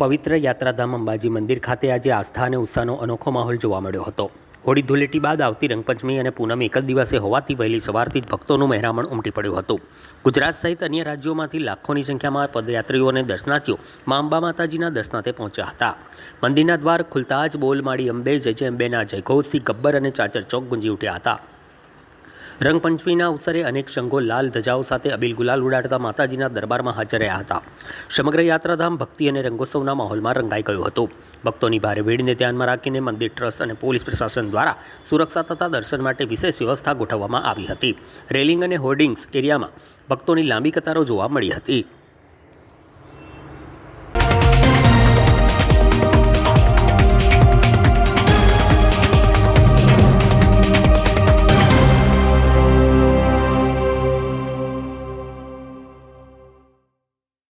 પવિત્ર યાત્રાધામ અંબાજી મંદિર ખાતે આજે આસ્થા અને ઉત્સાહનો અનોખો માહોલ જોવા મળ્યો હતો। હોળી ધૂળેટી બાદ આવતી રંગપંચમી અને પૂનમ એક જ દિવસે હોવાથી વહેલી સવારથી જ ભક્તોનું મહેરામણ ઉમટી પડ્યું હતું। ગુજરાત સહિત અન્ય રાજ્યોમાંથી લાખોની સંખ્યામાં પદયાત્રીઓ અને દર્શનાર્થીઓ મા અંબા માતાજીના દર્શનાર્થે પહોંચ્યા હતા। મંદિરના દ્વાર ખુલતા જ બોલ માડી અંબે જય અંબેના જયઘોષથી ગબ્બર અને ચાચર ચોક ગુંજી ઉઠ્યા હતા। રંગપંચમીના અવસરે અનેક શંખો લાલ ધજાઓ સાથે અબીલ ગુલાલ ઉડાડતા માતાજીના દરબારમાં હાજર રહ્યા હતા। સમગ્ર યાત્રાધામ ભક્તિ અને રંગોત્સવના માહોલમાં રંગાઈ ગયું હતું। ભક્તોની ભારે ભીડને ધ્યાનમાં રાખીને મંદિર ટ્રસ્ટ અને પોલીસ પ્રશાસન દ્વારા સુરક્ષા તથા દર્શન માટે વિશેષ વ્યવસ્થા ગોઠવવામાં આવી હતી। રેલિંગ અને હોર્ડિંગ્સ એરિયામાં ભક્તોની લાંબી કતારો જોવા મળી હતી।